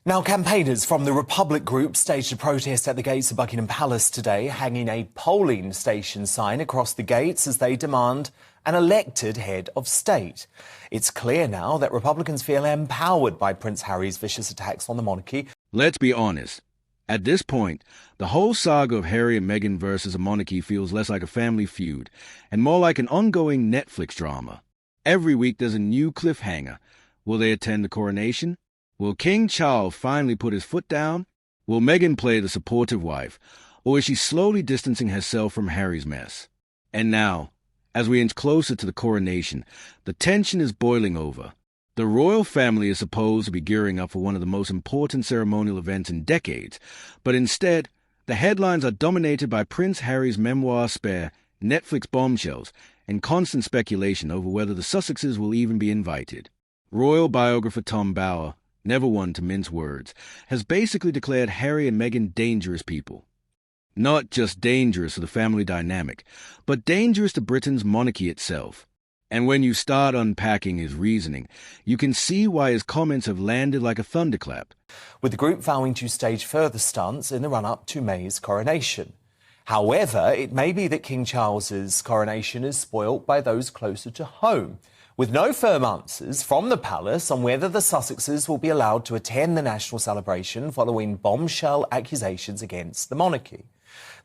Now, campaigners from the Republic Group staged a protest at the gates of Buckingham Palace today, hanging a polling station sign across the gates as they demand an elected head of state. It's clear now that Republicans feel empowered by Prince Harry's vicious attacks on the monarchy. Let's be honest. At this point, the whole saga of Harry and Meghan versus a monarchy feels less like a family feud and more like an ongoing Netflix drama. Every week there's a new cliffhanger. Will they attend the coronation? Will King Charles finally put his foot down? Will Meghan play the supportive wife? Or is she slowly distancing herself from Harry's mess? And now, as we inch closer to the coronation, the tension is boiling over. The royal family is supposed to be gearing up for one of the most important ceremonial events in decades, but instead, the headlines are dominated by Prince Harry's memoir spare, Netflix bombshells, and constant speculation over whether the Sussexes will even be invited. Royal biographer Tom Bower, never one to mince words, has basically declared Harry and Meghan dangerous people. Not just dangerous to the family dynamic, but dangerous to Britain's monarchy itself. And when you start unpacking his reasoning, you can see why his comments have landed like a thunderclap. With the group vowing to stage further stunts in the run-up to May's coronation. However, it may be that King Charles's coronation is spoilt by those closer to home, with no firm answers from the palace on whether the Sussexes will be allowed to attend the national celebration following bombshell accusations against the monarchy.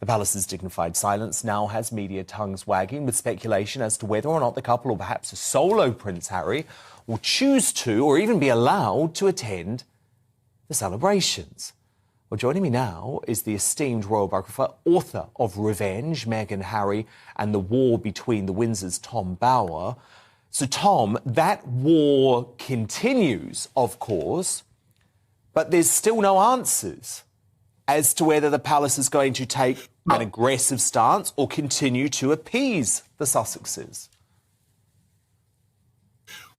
The palace's dignified silence now has media tongues wagging with speculation as to whether or not the couple, or perhaps a solo Prince Harry, will choose to or even be allowed to attend the celebrations. Well, joining me now is the esteemed royal biographer, author of Revenge, Meghan, Harry and the War Between the Windsors, Tom Bower. So, Tom, that war continues, of course, but there's still no answers as to whether the palace is going to take an aggressive stance or continue to appease the Sussexes.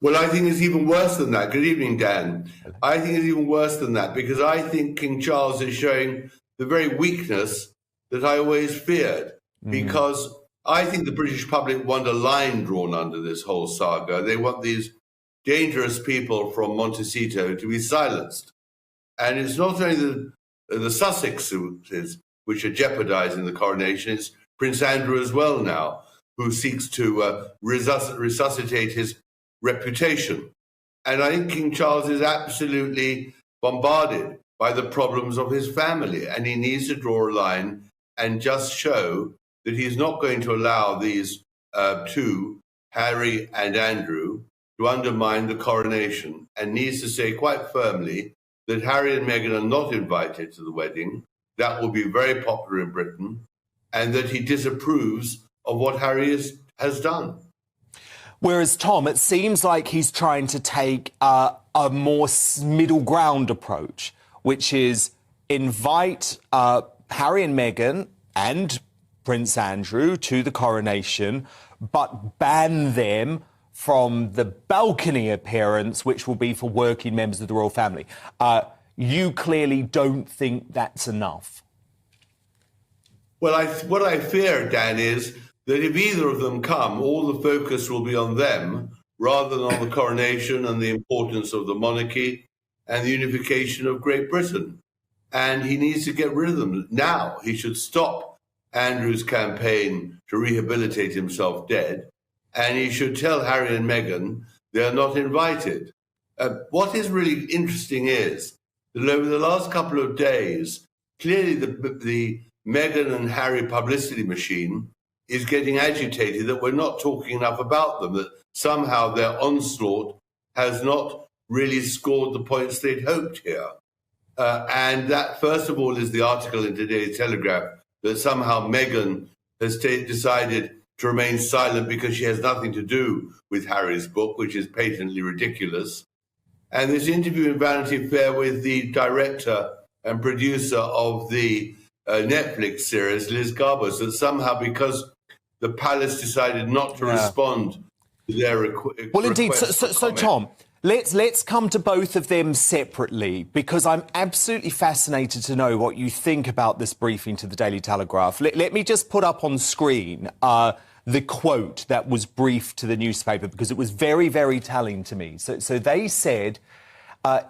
Well, I think it's even worse than that. Good evening, Dan. I think it's even worse than that because I think King Charles is showing the very weakness that I always feared because I think the British public want a line drawn under this whole saga. They want these dangerous people from Montecito to be silenced. And it's not only the Sussexes which are jeopardizing the coronation, it's Prince Andrew as well now, who seeks to resuscitate his reputation. And I think King Charles is absolutely bombarded by the problems of his family, and he needs to draw a line and just show that he's not going to allow these two, Harry and Andrew, to undermine the coronation, and needs to say quite firmly that Harry and Meghan are not invited to the wedding. That will be very popular in Britain, and that he disapproves of what Harry has done. Whereas, Tom, it seems like he's trying to take a more middle ground approach, which is invite Harry and Meghan and Prince Andrew to the coronation, but ban them from the balcony appearance, which will be for working members of the royal family. You clearly don't think that's enough. Well, what I fear, Dan, is that if either of them come, all the focus will be on them rather than on the coronation and the importance of the monarchy and the unification of Great Britain. And he needs to get rid of them now. He should stop Andrew's campaign to rehabilitate himself dead, and he should tell Harry and Meghan they're not invited. What is really interesting is that over the last couple of days, clearly the Meghan and Harry publicity machine is getting agitated that we're not talking enough about them, that somehow their onslaught has not really scored the points they'd hoped here. And that, first of all, is the article in today's Telegraph that somehow Meghan has decided to remain silent because she has nothing to do with Harry's book, which is patently ridiculous. And this interview in Vanity Fair with the director and producer of the Netflix series, Liz Garbus, that somehow because the palace decided not to respond to their request. Well, indeed. So Tom, let's come to both of them separately, because I'm absolutely fascinated to know what you think about this briefing to the Daily Telegraph. Let me just put up on screen the quote that was briefed to the newspaper, because it was very, very telling to me. So they said,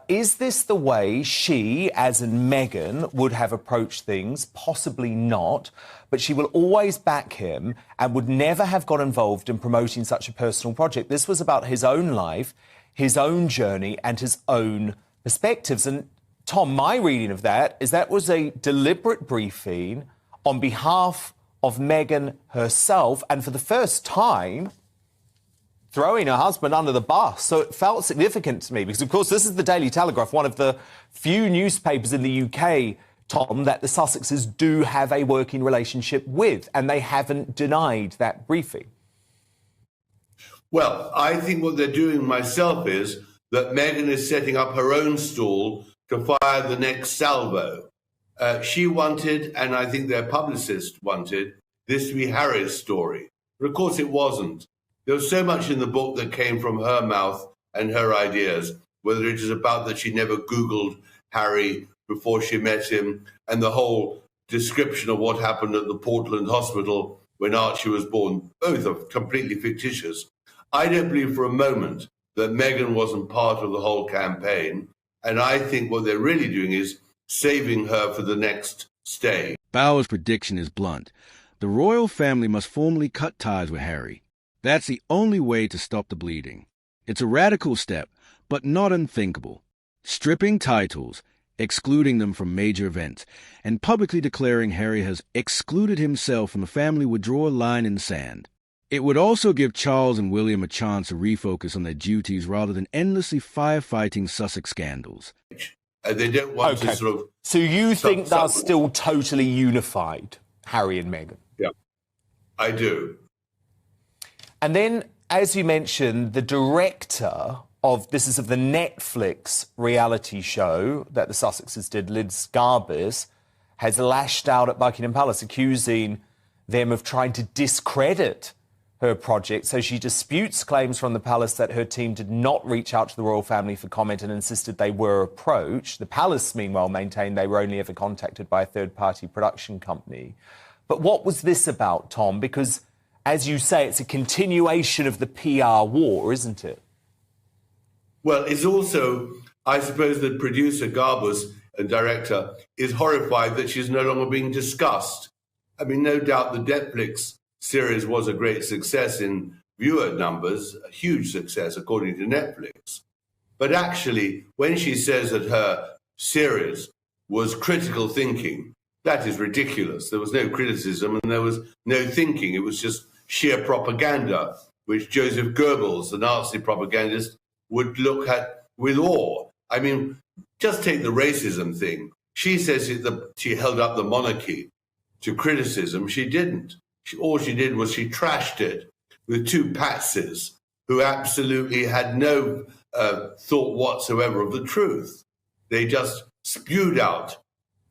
Is this the way she, as in Meghan, would have approached things? Possibly not, but she will always back him and would never have got involved in promoting such a personal project. This was about his own life, his own journey and his own perspectives. And Tom, my reading of that is that was a deliberate briefing on behalf of Meghan herself, and for the first time, throwing her husband under the bus. So it felt significant to me because, of course, this is the Daily Telegraph, one of the few newspapers in the UK, Tom, that the Sussexes do have a working relationship with, and they haven't denied that briefing. Well, I think what they're doing myself is that Meghan is setting up her own stall to fire the next salvo. She wanted, and I think their publicist wanted, this to be Harry's story. But of course it wasn't. There was so much in the book that came from her mouth and her ideas, whether it is about that she never Googled Harry before she met him, and the whole description of what happened at the Portland hospital when Archie was born, both are completely fictitious. I don't believe for a moment that Meghan wasn't part of the whole campaign, and I think what they're really doing is saving her for the next stage. Bauer's prediction is blunt. The royal family must formally cut ties with Harry. That's the only way to stop the bleeding. It's a radical step, but not unthinkable. Stripping titles, excluding them from major events, and publicly declaring Harry has excluded himself from the family would draw a line in the sand. It would also give Charles and William a chance to refocus on their duties rather than endlessly firefighting Sussex scandals. They don't want to sort of... So you think they're still totally unified, Harry and Meghan? Yeah, I do. And then, as you mentioned, the director of the Netflix reality show that the Sussexes did, Liz Garbus, has lashed out at Buckingham Palace, accusing them of trying to discredit her project. So she disputes claims from the palace that her team did not reach out to the royal family for comment and insisted they were approached. The palace, meanwhile, maintained they were only ever contacted by a third-party production company. But what was this about, Tom? Because, as you say, it's a continuation of the PR war, isn't it? Well, it's also, I suppose, that producer Garbus and director is horrified that she's no longer being discussed. I mean, no doubt the Netflix series was a great success in viewer numbers, a huge success according to Netflix. But actually, when she says that her series was critical thinking, that is ridiculous. There was no criticism and there was no thinking. It was just sheer propaganda, which Joseph Goebbels, the Nazi propagandist, would look at with awe. I mean, just take the racism thing. She says that she held up the monarchy to criticism. She didn't. All she did was she trashed it with two patsies who absolutely had no thought whatsoever of the truth. They just spewed out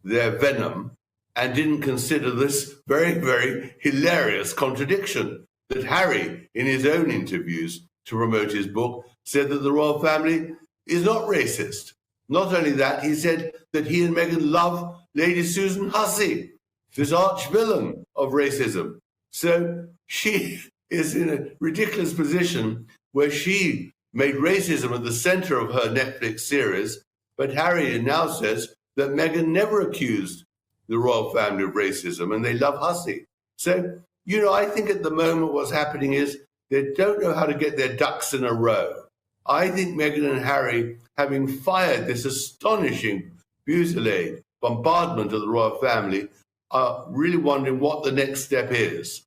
their venom and didn't consider this very, very hilarious contradiction that Harry, in his own interviews to promote his book, said that the royal family is not racist. Not only that, he said that he and Meghan love Lady Susan Hussey, this arch-villain of racism. So she is in a ridiculous position where she made racism at the center of her Netflix series, but Harry now says that Meghan never accused the royal family of racism and they love Hussey. So, I think at the moment what's happening is they don't know how to get their ducks in a row. I think Meghan and Harry, having fired this astonishing fusillade, bombardment of the royal family, are really wondering what the next step is.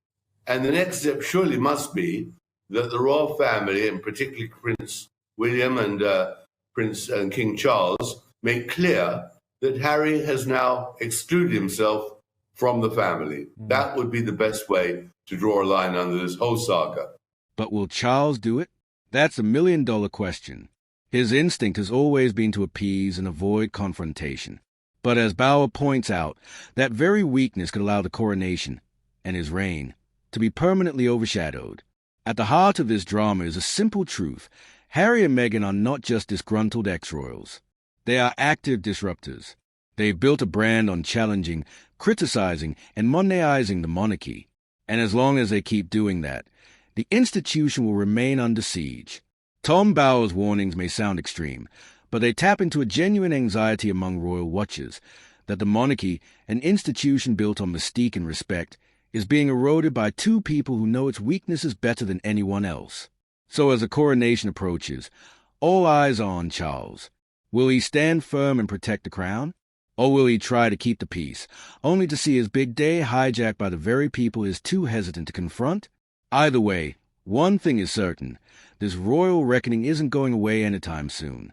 And the next step surely must be that the royal family, and particularly Prince William and Prince and King Charles, make clear that Harry has now excluded himself from the family. That would be the best way to draw a line under this whole saga. But will Charles do it? That's a million-dollar question. His instinct has always been to appease and avoid confrontation. But as Bauer points out, that very weakness could allow the coronation and his reign to be permanently overshadowed. At the heart of this drama is a simple truth. Harry and Meghan are not just disgruntled ex-royals. They are active disruptors. They've built a brand on challenging, criticizing, and Mondaizing the monarchy. And as long as they keep doing that, the institution will remain under siege. Tom Bauer's warnings may sound extreme, but they tap into a genuine anxiety among royal watchers that the monarchy, an institution built on mystique and respect, is being eroded by two people who know its weaknesses better than anyone else. So as the coronation approaches, all eyes are on Charles. Will he stand firm and protect the crown? Or will he try to keep the peace, only to see his big day hijacked by the very people he is too hesitant to confront? Either way, one thing is certain: this royal reckoning isn't going away anytime soon.